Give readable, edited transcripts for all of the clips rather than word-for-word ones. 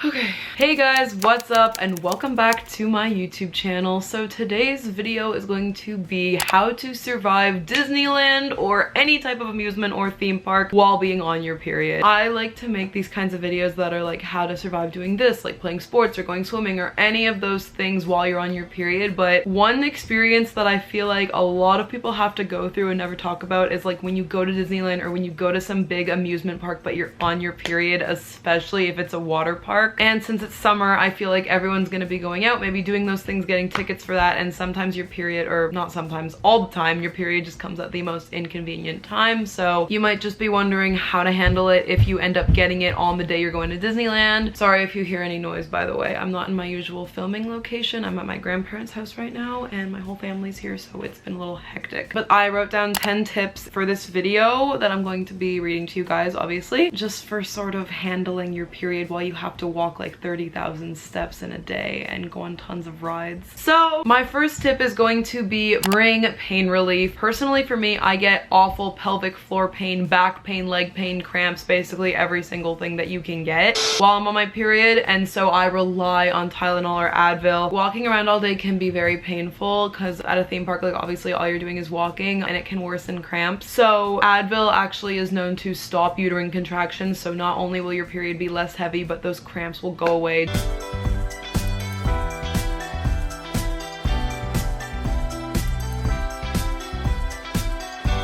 Okay. Hey guys, what's up and welcome back to my YouTube channel. So today's video is going to be how to survive Disneyland or any type of amusement or theme park while being on your period. I like to make these kinds of videos that are like how to survive doing this, like playing sports or going swimming or any of those things while you're on your period. But one experience that I feel like a lot of people have to go through and never talk about is like when you go to Disneyland or when you go to some big amusement park but you're on your period, especially if it's a water park. And since it's summer, I feel like everyone's gonna be going out, maybe doing those things, getting tickets for that, and sometimes your period, or not sometimes, all the time, your period just comes at the most inconvenient time. So you might just be wondering how to handle it if you end up getting it on the day you're going to Disneyland. Sorry if you hear any noise, by the way. I'm not in my usual filming location. I'm at my grandparents' house right now and my whole family's here, so it's been a little hectic. But I wrote down 10 tips for this video that I'm going to be reading to you guys, obviously, just for sort of handling your period while you have to walk like 30,000 steps in a day and go on tons of rides. So my first tip is going to be bring pain relief. Personally for me, I get awful pelvic floor pain, back pain, leg pain, cramps, basically every single thing that you can get while I'm on my period, and so I rely on Tylenol or Advil. Walking around all day can be very painful because at a theme park, like obviously all you're doing is walking and it can worsen cramps. So Advil actually is known to stop uterine contractions, so not only will your period be less heavy, but those cramps will go away.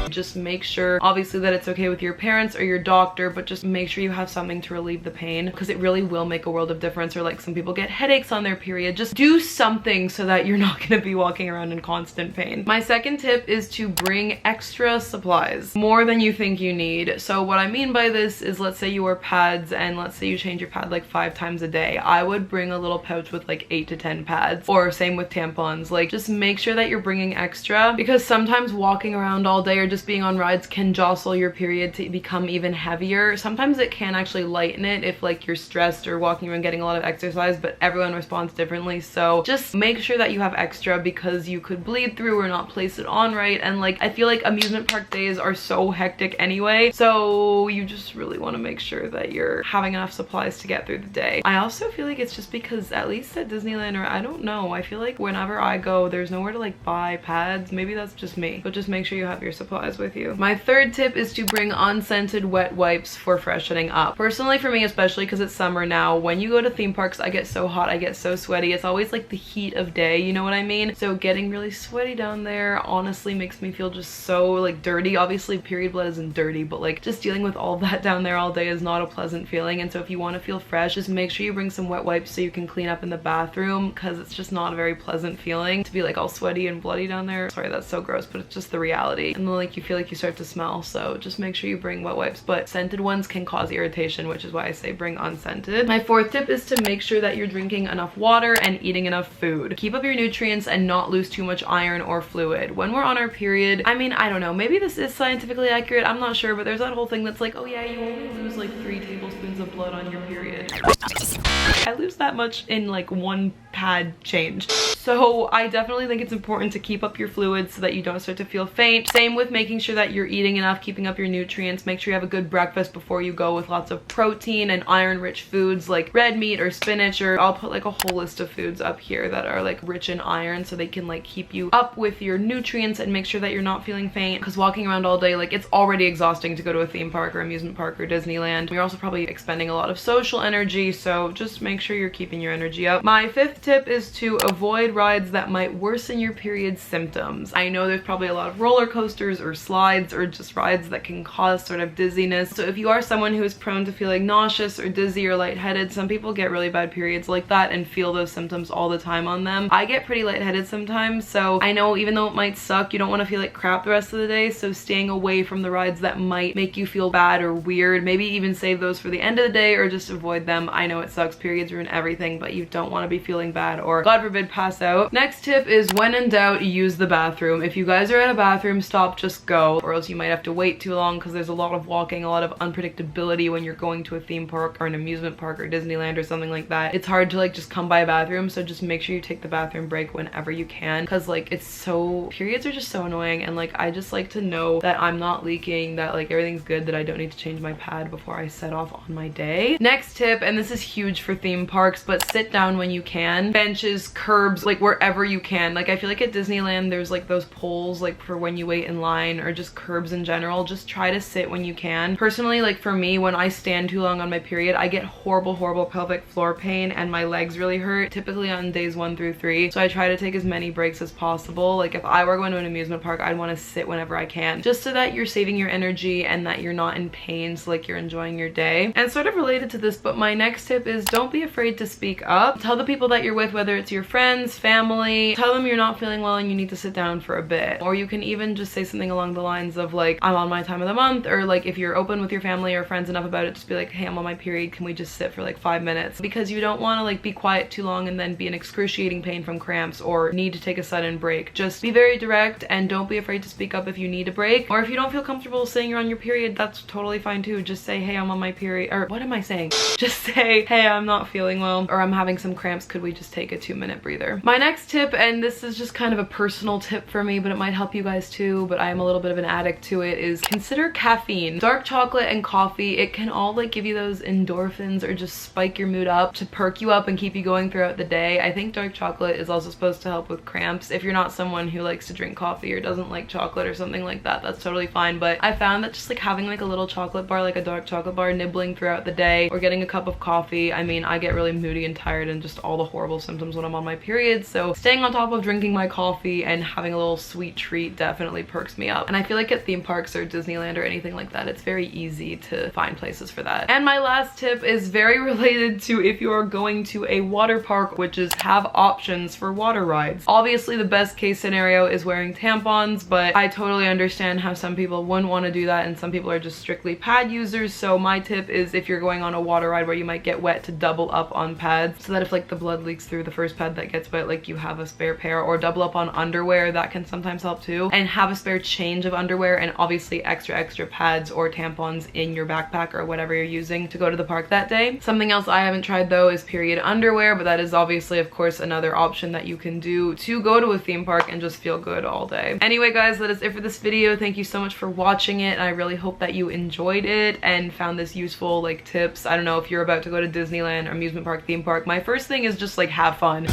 Just make sure, obviously, that it's okay with your parents or your doctor, but just make sure you have something to relieve the pain because it really will make a world of difference. Or like some people get headaches on their period. Just do something so that you're not going to be walking around in constant pain. My second tip is to bring extra supplies, more than you think you need. So what I mean by this is, let's say you wear pads and let's say you change your pad like 5 times a day. I would bring a little pouch with like 8 to 10 pads, or same with tampons. Like just make sure that you're bringing extra, because sometimes walking around all day or just being on rides can jostle your period to become even heavier. Sometimes it can actually lighten it if like you're stressed or walking around getting a lot of exercise, but everyone responds differently. So just make sure that you have extra, because you could bleed through or not place it on right. And like I feel like amusement park days are so hectic anyway, so you just really want to make sure that you're having enough supplies to get through the day. I also feel like it's just because at least at Disneyland, or I don't know, I feel like whenever I go there's nowhere to like buy pads. Maybe that's just me, but just make sure you have your supplies with you. My third tip is to bring unscented wet wipes for freshening up. Personally for me, especially because it's summer now, when you go to theme parks I get so hot, I get so sweaty. It's always like the heat of day, you know what I mean? So getting really sweaty down there honestly makes me feel just so like dirty. Obviously period blood isn't dirty, but like just dealing with all that down there all day is not a pleasant feeling. And so if you want to feel fresh, just make sure you bring some wet wipes so you can clean up in the bathroom, because it's just not a very pleasant feeling to be like all sweaty and bloody down there. Sorry, that's so gross, but it's just the reality. And then like you feel like you start to smell, so just make sure you bring wet wipes. But scented ones can cause irritation, which is why I say bring unscented. My fourth tip is to make sure that you're drinking enough water and eating enough food. Keep up your nutrients and not lose too much iron or fluid. When we're on our period, I mean, I don't know, maybe this is scientifically accurate, I'm not sure, but there's that whole thing that's like, oh yeah, you only lose like 3 tablespoons of blood on your period. I lose that much in like one pad change. So I definitely think it's important to keep up your fluids so that you don't start to feel faint. Same with making sure that you're eating enough, keeping up your nutrients. Make sure you have a good breakfast before you go with lots of protein and iron rich foods like red meat or spinach, or I'll put like a whole list of foods up here that are like rich in iron so they can like keep you up with your nutrients and make sure that you're not feeling faint, because walking around all day, like it's already exhausting to go to a theme park or amusement park or Disneyland. You're also probably expending a lot of social energy, so just make sure you're keeping your energy up. My fifth tip is to avoid rides that might worsen your period symptoms. I know there's probably a lot of roller coasters or slides or just rides that can cause sort of dizziness. So if you are someone who is prone to feeling nauseous or dizzy or lightheaded, some people get really bad periods like that and feel those symptoms all the time on them. I get pretty lightheaded sometimes, so I know even though it might suck, you don't want to feel like crap the rest of the day, so staying away from the rides that might make you feel bad or weird. Maybe even save those for the end of the day or just avoid them. I know it sucks, periods ruin everything, but you don't want to be feeling bad or God forbid pass out. Next tip is, when in doubt, use the bathroom. If you guys are at a bathroom stop, just go, or else you might have to wait too long because there's a lot of walking, a lot of unpredictability when you're going to a theme park or an amusement park or Disneyland or something like that. It's hard to like just come by a bathroom, so just make sure you take the bathroom break whenever you can, because like periods are just so annoying, and like I just like to know that I'm not leaking, that like everything's good, that I don't need to change my pad before I set off on my day. Next tip, and this is huge for theme parks, but sit down when you can. Benches, curbs, like wherever you can. Like I feel like at Disneyland there's like those poles like for when you wait in line, or just curbs in general. Just try to sit when you can. Personally, like for me, when I stand too long on my period, I get horrible pelvic floor pain and my legs really hurt, typically on days 1 through 3. So I try to take as many breaks as possible. Like if I were going to an amusement park, I'd want to sit whenever I can, just so that you're saving your energy and that you're not in pain, so like you're enjoying your day. And sort of related to this, but my next tip is don't be afraid to speak up. Tell the people that you're with, whether it's your friends, family, tell them you're not feeling well and you need to sit down for a bit. Or you can even just say something along the lines of like, I'm on my time of the month, or like if you're open with your family or friends enough about it, just be like, hey, I'm on my period, can we just sit for like 5 minutes? Because you don't want to like be quiet too long and then be in excruciating pain from cramps or need to take a sudden break. Just be very direct and don't be afraid to speak up if you need a break. Or if you don't feel comfortable saying you're on your period, that's totally fine too. Just say, hey, I'm on my period, or what am I saying? Just say, hey, I'm not feeling well, or I'm having some cramps, could we just take a 2-minute breather? My next tip, and this is just kind of a personal tip for me, but it might help you guys too, but I am a little bit of an addict to it, is consider caffeine. Dark chocolate and coffee, it can all like give you those endorphins or just spike your mood up to perk you up and keep you going throughout the day. I think dark chocolate is also supposed to help with cramps. If you're not someone who likes to drink coffee or doesn't like chocolate or something like that, that's totally fine. But I found that just like having like a little chocolate bar, like a dark chocolate bar, nibbling throughout the day, or getting a cup of coffee, I mean, I get really moody and tired and just all the horrible symptoms when I'm on my period, so staying on top of drinking my coffee and having a little sweet treat definitely perks me up. And I feel like at theme parks or Disneyland or anything like that, it's very easy to find places for that. And my last tip is very related to if you are going to a water park, which is have options for water rides. Obviously the best case scenario is wearing tampons, but I totally understand how some people wouldn't want to do that and some people are just strictly pad users. So my tip is if you're going on a water ride where you might get wet, to double up on pads, so that if like the blood leaks through the first pad that gets wet, like you have a spare pair, or double up on underwear, that can sometimes help too, and have a spare change of underwear, and obviously extra pads or tampons in your backpack or whatever you're using to go to the park that day. Something else I haven't tried though is period underwear, but that is obviously of course another option that you can do to go to a theme park and just feel good all day. Anyway guys, that is it for this video. Thank you so much for watching it, and I really hope that you enjoyed it and found this useful, like tips. I don't know if you're about to go to Disneyland or amusement park, theme park, my first thing is just like have fun.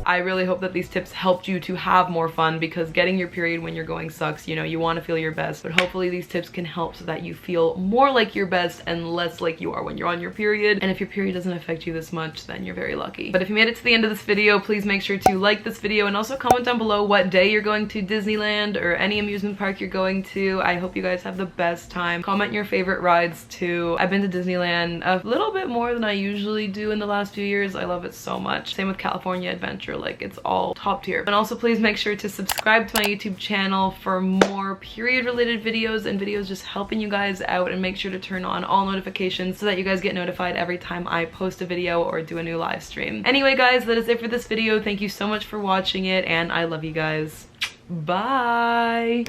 I really hope that these tips helped you to have more fun, because getting your period when you're going sucks. You know, you want to feel your best, but hopefully these tips can help so that you feel more like your best and less like you are when you're on your period. And if your period doesn't affect you this much, then you're very lucky. But if you made it to the end of this video, please make sure to like this video and also comment down below what day you're going to Disneyland or any amusement park you're going to. I hope you guys have the best time. Comment your favorite rides too. I've been to Disneyland a little bit more than I usually do in the last few years. I love it so much. Same with California Adventure. Like, it's all top tier. And also please make sure to subscribe to my YouTube channel for more period related videos and videos just helping you guys out, and make sure to turn on all notifications so that you guys get notified every time I post a video or do a new live stream. Anyway guys, that is it for this video. Thank you so much for watching it, and I love you guys. Bye.